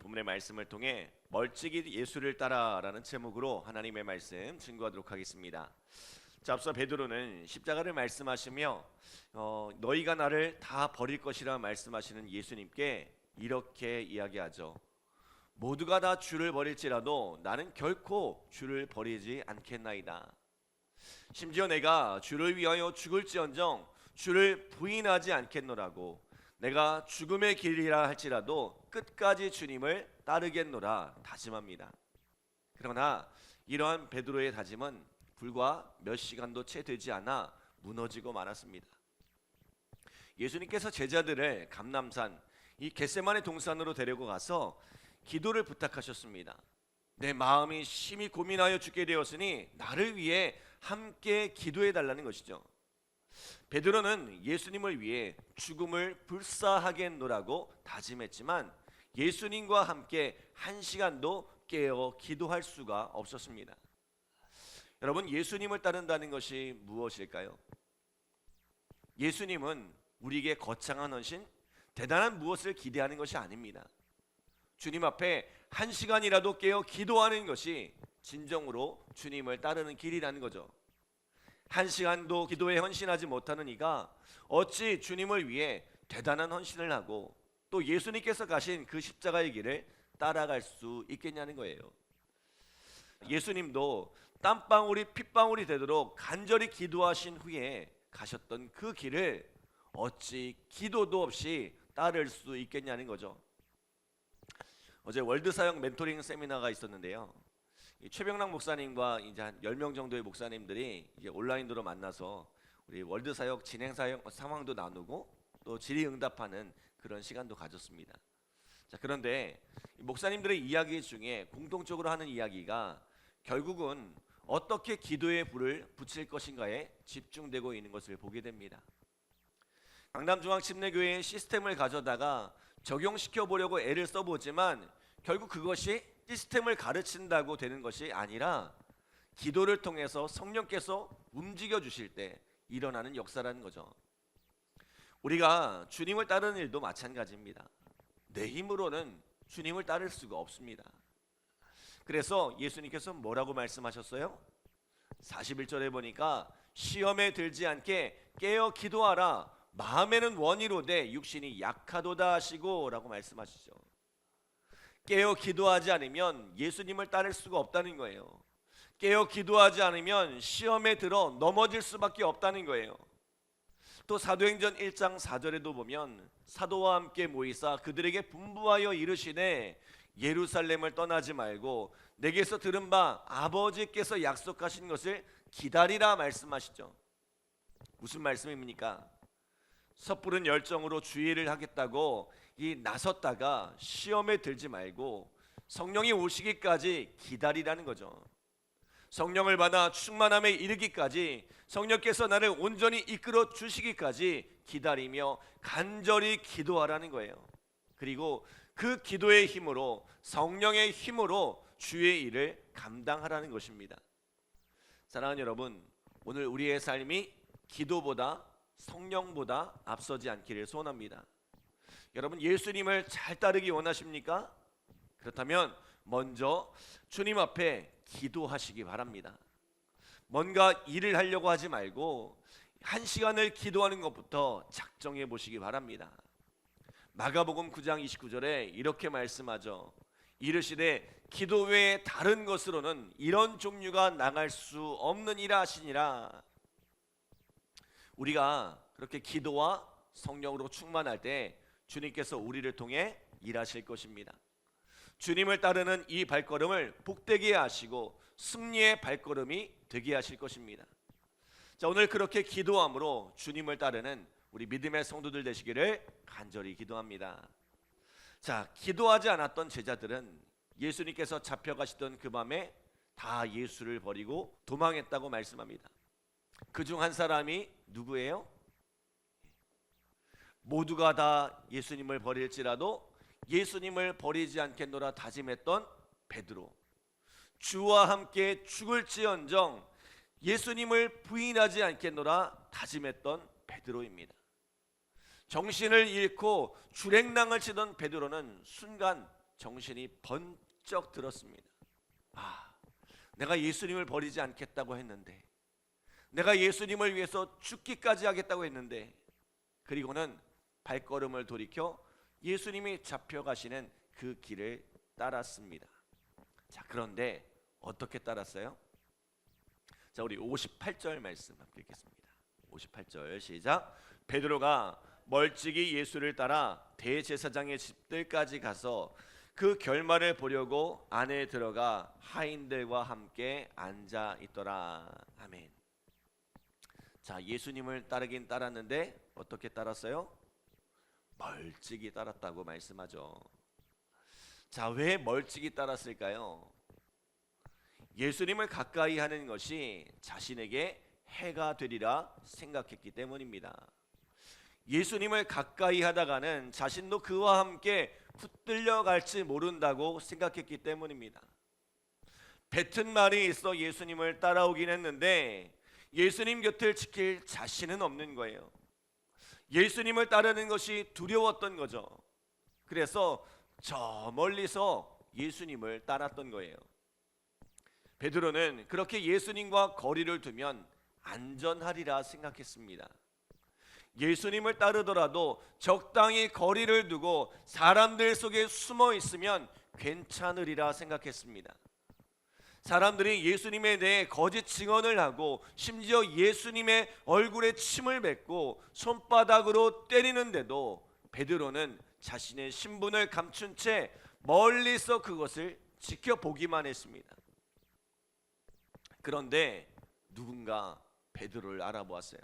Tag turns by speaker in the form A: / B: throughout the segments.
A: 본문의 말씀을 통해 멀찍이 예수를 따라라는 제목으로 하나님의 말씀 증거하도록 하겠습니다. 자, 앞서 베드로는 십자가를 말씀하시며 너희가 나를 다 버릴 것이라 말씀하시는 예수님께 이렇게 이야기하죠. 모두가 다 주를 버릴지라도 나는 결코 주를 버리지 않겠나이다. 심지어 내가 주를 위하여 죽을지언정 주를 부인하지 않겠노라고, 내가 죽음의 길이라 할지라도 끝까지 주님을 따르겠노라 다짐합니다. 그러나 이러한 베드로의 다짐은 불과 몇 시간도 채 되지 않아 무너지고 말았습니다. 예수님께서 제자들을 감람산 이 겟세마네 동산으로 데리고 가서 기도를 부탁하셨습니다. 내 마음이 심히 고민하여 죽게 되었으니 나를 위해 함께 기도해 달라는 것이죠. 베드로는 예수님을 위해 죽음을 불사하겠노라고 다짐했지만 예수님과 함께 한 시간도 깨어 기도할 수가 없었습니다. 여러분, 예수님을 따른다는 것이 무엇일까요? 예수님은 우리에게 거창한 헌신, 대단한 무엇을 기대하는 것이 아닙니다. 주님 앞에 한 시간이라도 깨어 기도하는 것이 진정으로 주님을 따르는 길이라는 거죠. 한 시간도 기도에 헌신하지 못하는 이가 어찌 주님을 위해 대단한 헌신을 하고 또 예수님께서 가신 그 십자가의 길을 따라갈 수 있겠냐는 거예요. 예수님도 땀방울이 핏방울이 되도록 간절히 기도하신 후에 가셨던 그 길을 어찌 기도도 없이 따를 수 있겠냐는 거죠. 어제 월드사역 멘토링 세미나가 있었는데요. 최병락 목사님과 이제 한 10명 정도의 목사님들이 이제 온라인으로 만나서 우리 월드사역 진행 상황도 나누고 또 질의응답하는 그런 시간도 가졌습니다. 자, 그런데 목사님들의 이야기 중에 공통적으로 하는 이야기가 결국은 어떻게 기도의 불을 붙일 것인가에 집중되고 있는 것을 보게 됩니다. 강남중앙침례교회의 시스템을 가져다가 적용시켜 보려고 애를 써보지만 결국 그것이 시스템을 가르친다고 되는 것이 아니라 기도를 통해서 성령께서 움직여 주실 때 일어나는 역사라는 거죠. 우리가 주님을 따르는 일도 마찬가지입니다. 내 힘으로는 주님을 따를 수가 없습니다. 그래서 예수님께서 뭐라고 말씀하셨어요? 41절에 보니까 시험에 들지 않게 깨어 기도하라, 마음에는 원이로되 육신이 약하도다 하시고 라고 말씀하시죠. 깨어 기도하지 않으면 예수님을 따를 수가 없다는 거예요. 깨어 기도하지 않으면 시험에 들어 넘어질 수밖에 없다는 거예요. 또 사도행전 1장 4절에도 보면 사도와 함께 모이사 그들에게 분부하여 이르시되 예루살렘을 떠나지 말고 내게서 들은 바 아버지께서 약속하신 것을 기다리라 말씀하시죠. 무슨 말씀입니까? 섣부른 열정으로 주의를 하겠다고 나섰다가 시험에 들지 말고 성령이 오시기까지 기다리라는 거죠. 성령을 받아 충만함에 이르기까지, 성령께서 나를 온전히 이끌어 주시기까지 기다리며 간절히 기도하라는 거예요. 그리고 그 기도의 힘으로, 성령의 힘으로 주의 일을 감당하라는 것입니다. 사랑하는 여러분, 오늘 우리의 삶이 기도보다 성령보다 앞서지 않기를 소원합니다. 여러분, 예수님을 잘 따르기 원하십니까? 그렇다면 먼저 주님 앞에 기도하시기 바랍니다. 뭔가 일을 하려고 하지 말고 한 시간을 기도하는 것부터 작정해 보시기 바랍니다. 마가복음 9장 29절에 이렇게 말씀하죠. 이르시되 기도 외에 다른 것으로는 이런 종류가 나갈 수 없느니라 하시니라. 우리가 그렇게 기도와 성령으로 충만할 때 주님께서 우리를 통해 일하실 것입니다. 주님을 따르는 이 발걸음을 복되게 하시고 승리의 발걸음이 되게 하실 것입니다. 자, 오늘 그렇게 기도함으로 주님을 따르는 우리 믿음의 성도들 되시기를 간절히 기도합니다. 자, 기도하지 않았던 제자들은 예수님께서 잡혀가시던 그 밤에 다 예수를 버리고 도망했다고 말씀합니다. 그중 한 사람이 누구예요? 모두가 다 예수님을 버릴지라도 예수님을 버리지 않겠노라 다짐했던 베드로, 주와 함께 죽을지언정 예수님을 부인하지 않겠노라 다짐했던 베드로입니다. 정신을 잃고 주랭랑을 치던 베드로는 순간 정신이 번쩍 들었습니다. 내가 예수님을 버리지 않겠다고 했는데, 내가 예수님을 위해서 죽기까지 하겠다고 했는데, 그리고는 발걸음을 돌이켜 예수님이 잡혀가시는 그 길을 따랐습니다. 자, 그런데 어떻게 따랐어요? 자, 우리 58절 말씀 함께 읽겠습니다. 58절 시작. 베드로가 멀찍이 예수를 따라 대제사장의 집들까지 가서 그 결말을 보려고 안에 들어가 하인들과 함께 앉아 있더라. 아멘. 자, 예수님을 따르긴 따랐는데 어떻게 따랐어요? 멀찍이 따랐다고 말씀하죠. 자, 왜 멀찍이 따랐을까요? 예수님을 가까이 하는 것이 자신에게 해가 되리라 생각했기 때문입니다. 예수님을 가까이 하다가는 자신도 그와 함께 붙들려 갈지 모른다고 생각했기 때문입니다. 뱉은 말이 있어 예수님을 따라오긴 했는데 예수님 곁을 지킬 자신은 없는 거예요. 예수님을 따르는 것이 두려웠던 거죠. 그래서 저 멀리서 예수님을 따랐던 거예요. 베드로는 그렇게 예수님과 거리를 두면 안전하리라 생각했습니다. 예수님을 따르더라도 적당히 거리를 두고 사람들 속에 숨어 있으면 괜찮으리라 생각했습니다. 사람들이 예수님에 대해 거짓 증언을 하고 심지어 예수님의 얼굴에 침을 뱉고 손바닥으로 때리는데도 베드로는 자신의 신분을 감춘 채 멀리서 그것을 지켜보기만 했습니다. 그런데 누군가 베드로를 알아보았어요.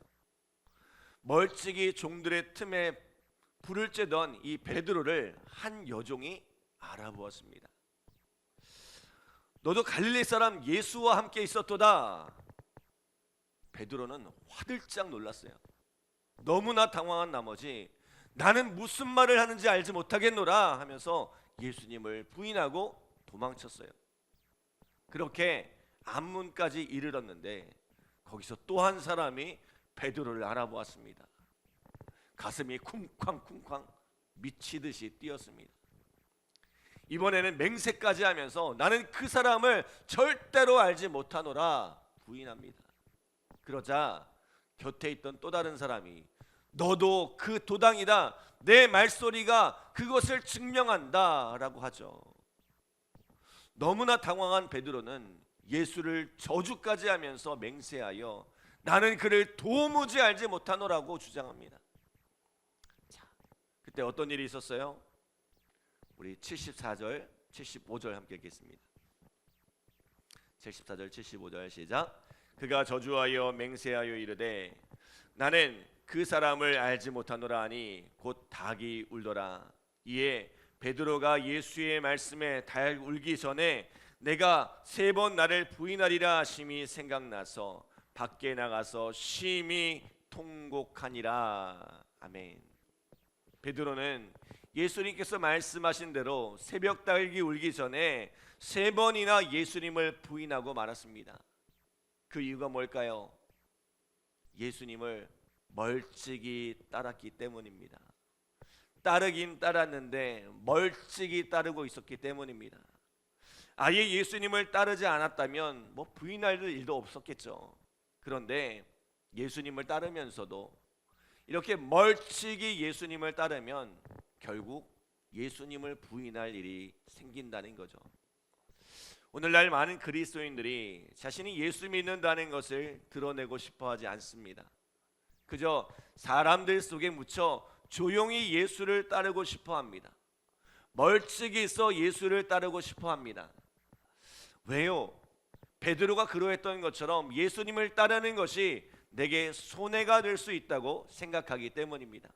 A: 멀찍이 종들의 틈에 불을 쬐던 이 베드로를 한 여종이 알아보았습니다. 너도 갈릴리 사람 예수와 함께 있었도다. 베드로는 화들짝 놀랐어요. 너무나 당황한 나머지 나는 무슨 말을 하는지 알지 못하겠노라 하면서 예수님을 부인하고 도망쳤어요. 그렇게 안문까지 이르렀는데 거기서 또 한 사람이 베드로를 알아보았습니다. 가슴이 쿵쾅쿵쾅 미치듯이 뛰었습니다. 이번에는 맹세까지 하면서 나는 그 사람을 절대로 알지 못하노라 부인합니다. 그러자 곁에 있던 또 다른 사람이 너도 그 도당이다. 내 말소리가 그것을 증명한다 라고 하죠. 너무나 당황한 베드로는 예수를 저주까지 하면서 맹세하여 나는 그를 도무지 알지 못하노라고 주장합니다. 자, 그때 어떤 일이 있었어요? 우리 74절, 75절 함께 읽겠습니다. 74절, 75절 시작. 그가 저주하여 맹세하여 이르되 나는 그 사람을 알지 못하노라 하니 곧 닭이 울더라. 이에 베드로가 예수의 말씀에 닭 울기 전에 내가 3번 나를 부인하리라 하심이 생각나서 밖에 나가서 심히 통곡하니라. 아멘. 베드로는 예수님께서 말씀하신 대로 새벽 닭이 울기 전에 3번이나 예수님을 부인하고 말았습니다. 그 이유가 뭘까요? 예수님을 멀찍이 따랐기 때문입니다. 따르긴 따랐는데 멀찍이 따르고 있었기 때문입니다. 아예 예수님을 따르지 않았다면 부인할 일도 없었겠죠. 그런데 예수님을 따르면서도 이렇게 멀찍이 예수님을 따르면 결국 예수님을 부인할 일이 생긴다는 거죠. 오늘날 많은 그리스도인들이 자신이 예수 믿는다는 것을 드러내고 싶어하지 않습니다. 그저 사람들 속에 묻혀 조용히 예수를 따르고 싶어합니다. 멀찍이 있어 예수를 따르고 싶어합니다. 왜요? 베드로가 그러했던 것처럼 예수님을 따르는 것이 내게 손해가 될 수 있다고 생각하기 때문입니다.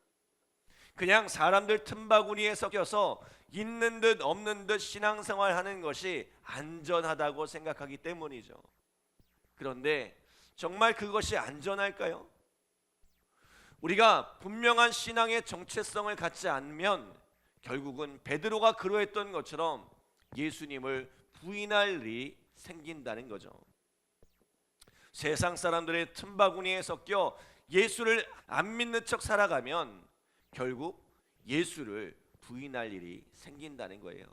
A: 그냥 사람들 틈바구니에 섞여서 있는 듯 없는 듯 신앙생활 하는 것이 안전하다고 생각하기 때문이죠. 그런데 정말 그것이 안전할까요? 우리가 분명한 신앙의 정체성을 갖지 않으면 결국은 베드로가 그러했던 것처럼 예수님을 부인할 일이 생긴다는 거죠. 세상 사람들의 틈바구니에 섞여 예수를 안 믿는 척 살아가면 결국 예수를 부인할 일이 생긴다는 거예요.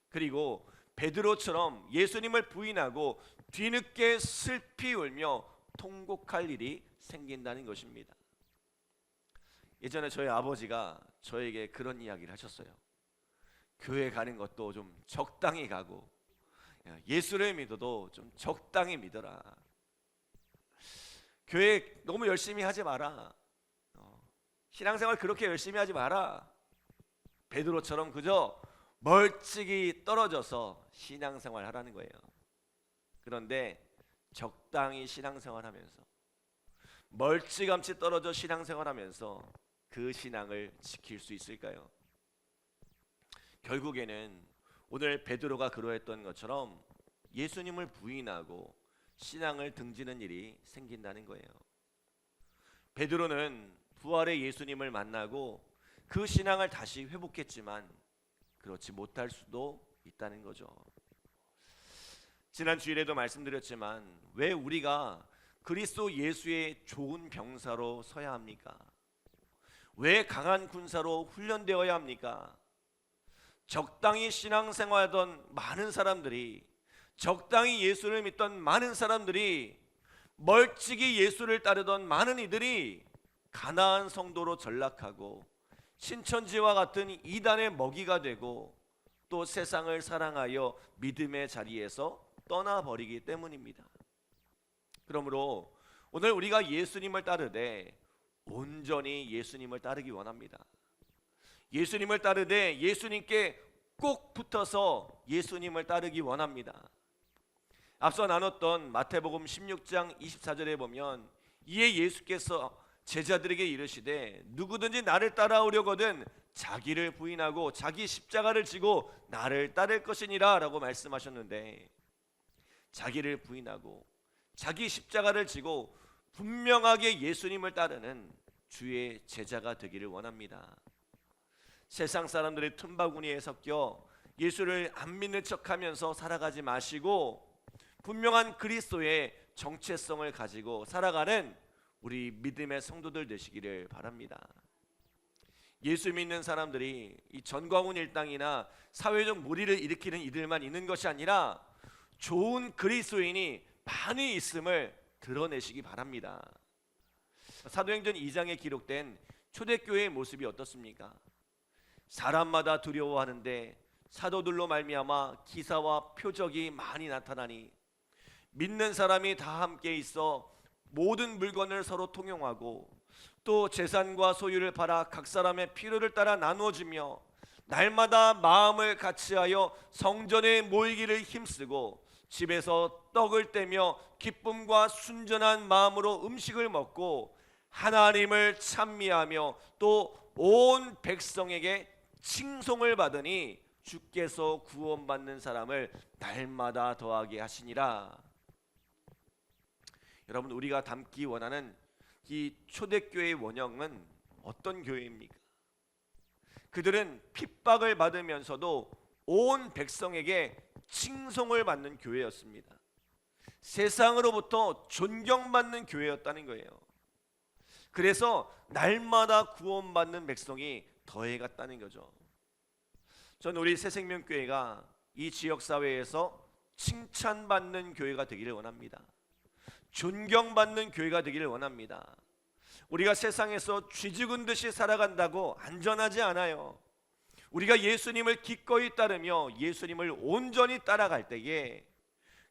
A: 그리고 베드로처럼 예수님을 부인하고 뒤늦게 슬피 울며 통곡할 일이 생긴다는 것입니다. 예전에 저희 아버지가 저에게 그런 이야기를 하셨어요. 교회 가는 것도 좀 적당히 가고 예수를 믿어도 좀 적당히 믿어라. 교회 너무 열심히 하지 마라. 신앙생활 그렇게 열심히 하지 마라. 베드로처럼 그저 멀찍이 떨어져서 신앙생활 하라는 거예요. 그런데 적당히 신앙생활 하면서 멀찌감치 떨어져 신앙생활 하면서 그 신앙을 지킬 수 있을까요? 결국에는 오늘 베드로가 그러했던 것처럼 예수님을 부인하고 신앙을 등지는 일이 생긴다는 거예요. 베드로는 부활의 예수님을 만나고 그 신앙을 다시 회복했지만 그렇지 못할 수도 있다는 거죠. 지난 주일에도 말씀드렸지만 왜 우리가 그리스도 예수의 좋은 병사로 서야 합니까? 왜 강한 군사로 훈련되어야 합니까? 적당히 신앙생활하던 많은 사람들이, 적당히 예수를 믿던 많은 사람들이, 멀찍이 예수를 따르던 많은 이들이 가나안 성도로 전락하고 신천지와 같은 이단의 먹이가 되고 또 세상을 사랑하여 믿음의 자리에서 떠나버리기 때문입니다. 그러므로 오늘 우리가 예수님을 따르되 온전히 예수님을 따르기 원합니다. 예수님을 따르되 예수님께 꼭 붙어서 예수님을 따르기 원합니다. 앞서 나눴던 마태복음 16장 24절에 보면 이에 예수께서 제자들에게 이르시되 누구든지 나를 따라오려거든 자기를 부인하고 자기 십자가를 지고 나를 따를 것이니라 라고 말씀하셨는데, 자기를 부인하고 자기 십자가를 지고 분명하게 예수님을 따르는 주의 제자가 되기를 원합니다. 세상 사람들의 틈바구니에 섞여 예수를 안 믿는 척하면서 살아가지 마시고 분명한 그리스도의 정체성을 가지고 살아가는 우리 믿음의 성도들 되시기를 바랍니다. 예수 믿는 사람들이 이 전광훈 일당이나 사회적 무리를 일으키는 이들만 있는 것이 아니라 좋은 그리스도인이 많이 있음을 드러내시기 바랍니다. 사도행전 2장에 기록된 초대교회의 모습이 어떻습니까? 사람마다 두려워하는데 사도들로 말미암아 기사와 표적이 많이 나타나니 믿는 사람이 다 함께 있어 모든 물건을 서로 통용하고 또 재산과 소유를 팔아 각 사람의 필요를 따라 나누어주며 날마다 마음을 같이하여 성전에 모이기를 힘쓰고 집에서 떡을 떼며 기쁨과 순전한 마음으로 음식을 먹고 하나님을 찬미하며 또 온 백성에게 칭송을 받으니 주께서 구원받는 사람을 날마다 더하게 하시니라. 여러분, 우리가 담기 원하는 이 초대교회의 원형은 어떤 교회입니까? 그들은 핍박을 받으면서도 온 백성에게 칭송을 받는 교회였습니다. 세상으로부터 존경받는 교회였다는 거예요. 그래서 날마다 구원받는 백성이 더해갔다는 거죠. 저는 우리 새생명교회가 이 지역사회에서 칭찬받는 교회가 되기를 원합니다. 존경받는 교회가 되기를 원합니다. 우리가 세상에서 쥐죽은 듯이 살아간다고 안전하지 않아요. 우리가 예수님을 기꺼이 따르며 예수님을 온전히 따라갈 때에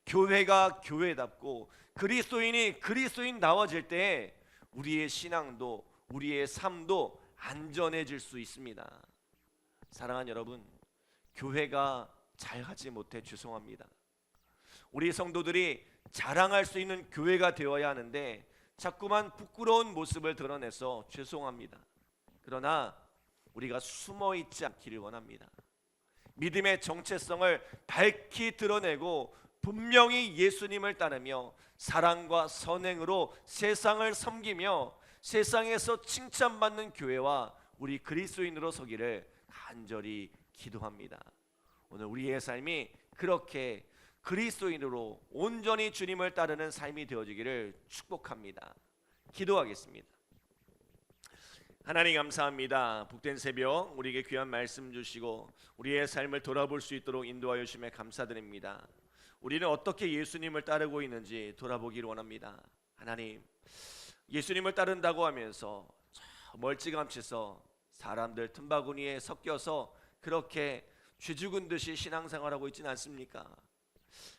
A: 교회가 교회답고 그리스도인이 그리스도인다워질 때에 우리의 신앙도 우리의 삶도 안전해질 수 있습니다. 사랑하는 여러분, 교회가 잘하지 못해 죄송합니다. 우리 성도들이 자랑할 수 있는 교회가 되어야 하는데 자꾸만 부끄러운 모습을 드러내서 죄송합니다. 그러나 우리가 숨어있지 않기를 원합니다. 믿음의 정체성을 밝히 드러내고 분명히 예수님을 따르며 사랑과 선행으로 세상을 섬기며 세상에서 칭찬받는 교회와 우리 그리스도인으로 서기를 간절히 기도합니다. 오늘 우리의 삶이 그렇게 그리스도인으로 온전히 주님을 따르는 삶이 되어지기를 축복합니다. 기도하겠습니다. 하나님 감사합니다. 복된 새벽 우리에게 귀한 말씀 주시고 우리의 삶을 돌아볼 수 있도록 인도하여 주심에 감사드립니다. 우리는 어떻게 예수님을 따르고 있는지 돌아보기를 원합니다. 하나님, 예수님을 따른다고 하면서 멀찌감치서 사람들 틈바구니에 섞여서 그렇게 쥐 죽은 듯이 신앙생활하고 있지는 않습니까?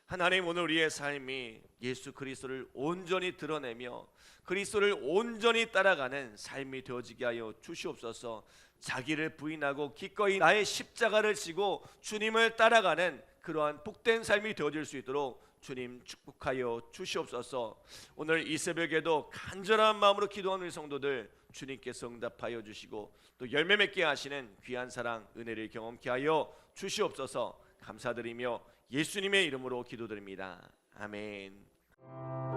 A: 하나님, 오늘 우리의 삶이 예수 그리스도를 온전히 드러내며 그리스도를 온전히 따라가는 삶이 되어지게 하여 주시옵소서. 자기를 부인하고 기꺼이 나의 십자가를 지고 주님을 따라가는 그러한 복된 삶이 되어질 수 있도록 주님 축복하여 주시옵소서. 오늘 이 새벽에도 간절한 마음으로 기도하는 우리 성도들 주님께서 응답하여 주시고 또 열매 맺게 하시는 귀한 사랑 은혜를 경험케 하여 주시옵소서. 감사드리며 예수님의 이름으로 기도드립니다. 아멘.